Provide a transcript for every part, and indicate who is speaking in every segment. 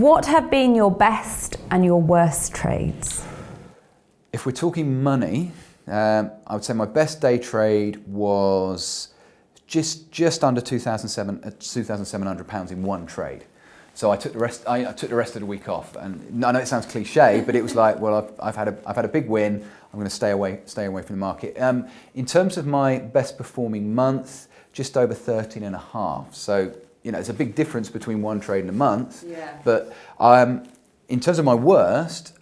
Speaker 1: What have been your best and your worst trades?
Speaker 2: If we're talking money, I would say my best day trade was just under £2,700 in one trade. So I took the rest. I took the rest of the week off, and I know it sounds cliche, but it was like, well, I've had a big win. I'm going to stay away from the market. In terms of my best performing month, just over 13 and a half. So it's a big difference between one trade and a month.
Speaker 1: Yeah.
Speaker 2: But in terms of my worst,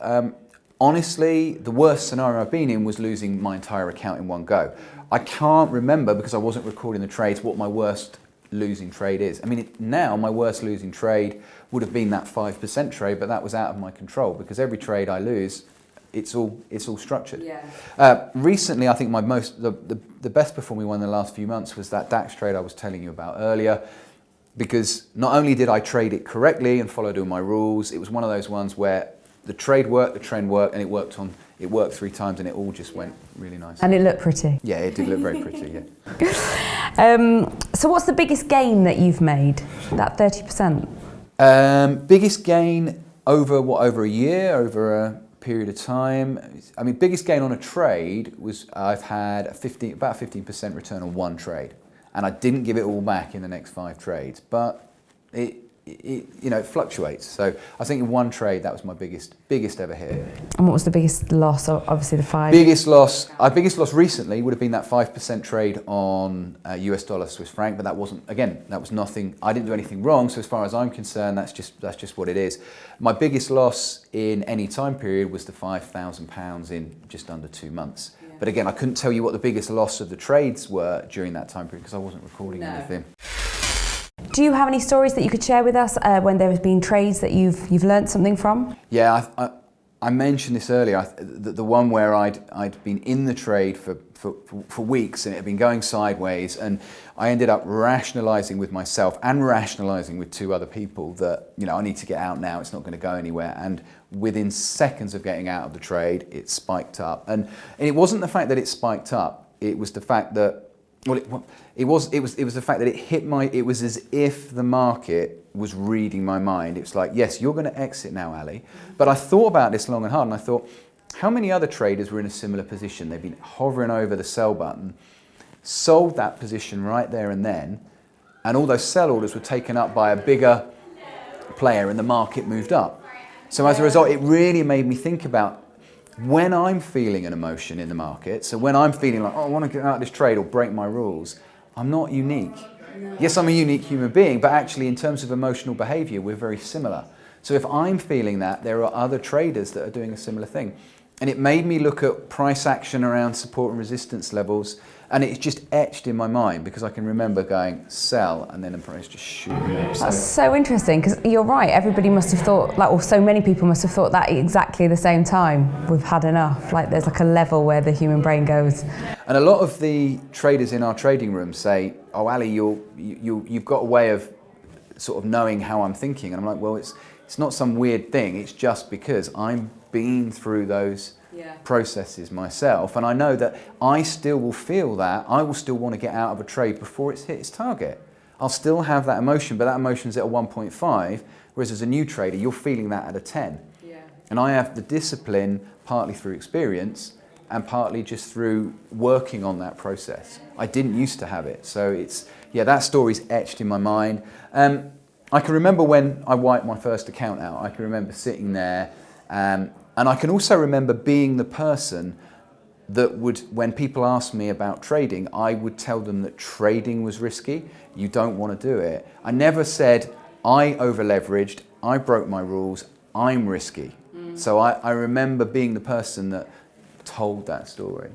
Speaker 2: honestly, the worst scenario I've been in was losing my entire account in one go. I can't remember, because I wasn't recording the trades, what my worst losing trade is. I mean, now my worst losing trade would have been that 5% trade, but that was out of my control, because every trade I lose, it's all structured.
Speaker 1: Yeah.
Speaker 2: Recently, I think the best performing one in the last few months was that DAX trade I was telling you about earlier, because not only did I trade it correctly and followed all my rules, it was one of those ones where the trade worked, the trend worked, and it worked 3 times, and it all just went really nice.
Speaker 1: And it looked pretty.
Speaker 2: Yeah, it did look very pretty, yeah.
Speaker 1: So what's the biggest gain that you've made, that 30%?
Speaker 2: Biggest gain over a year, over a period of time. I mean, biggest gain on a trade was I've had about 15% return on one trade, and I didn't give it all back in the next 5 trades, but it fluctuates. So I think in one trade, that was my biggest ever hit.
Speaker 1: And what was the biggest loss? Obviously the 5.
Speaker 2: Biggest loss recently would have been that 5% trade on US dollar Swiss franc, but that was nothing. I didn't do anything wrong. So as far as I'm concerned, that's just what it is. My biggest loss in any time period was the £5,000 in just under 2 months. Yeah. But again, I couldn't tell you what the biggest loss of the trades were during that time period, because I wasn't recording anything.
Speaker 1: Do you have any stories that you could share with us when there has been trades that you've learned something from?
Speaker 2: Yeah, I mentioned this earlier. The one where I'd been in the trade for weeks, and it had been going sideways, and I ended up rationalising with myself and rationalising with 2 other people that I need to get out now. It's not going to go anywhere. And within seconds of getting out of the trade, it spiked up. And it wasn't the fact that it spiked up. It was the fact that it was the fact that it was as if the market was reading my mind. It was like, yes, you're going to exit now, Ali. But I thought about this long and hard, and I thought, how many other traders were in a similar position? They've been hovering over the sell button, sold that position right there and then, and all those sell orders were taken up by a bigger player, and the market moved up. So as a result, it really made me think about, when I'm feeling an emotion in the market, so when I'm feeling like, I want to get out of this trade or break my rules, I'm not unique. No. Yes, I'm a unique human being, but actually in terms of emotional behavior, we're very similar. So if I'm feeling that, there are other traders that are doing a similar thing. And it made me look at price action around support and resistance levels, and it's just etched in my mind, because I can remember going sell, and then the price just shooting up.
Speaker 1: That's so interesting, because you're right, everybody must have thought, or so many people must have thought that exactly the same time. We've had enough. There's a level where the human brain goes.
Speaker 2: And a lot of the traders in our trading room say, oh, Ali, you've got a way of sort of knowing how I'm thinking. And I'm like, well, it's not some weird thing. It's just because I'm been through those processes myself, and I know that I still will feel that. I will still want to get out of a trade before it's hit its target. I'll still have that emotion, but that emotion's at a 1.5, whereas as a new trader, you're feeling that at a 10. Yeah. And I have the discipline, partly through experience and partly just through working on that process. I didn't used to have it, so that story's etched in my mind. I can remember when I wiped my first account out. I can remember sitting there, and I can also remember being the person that would, when people asked me about trading, I would tell them that trading was risky. You don't want to do it. I never said, I over-leveraged, I broke my rules, I'm risky. So I remember being the person that told that story.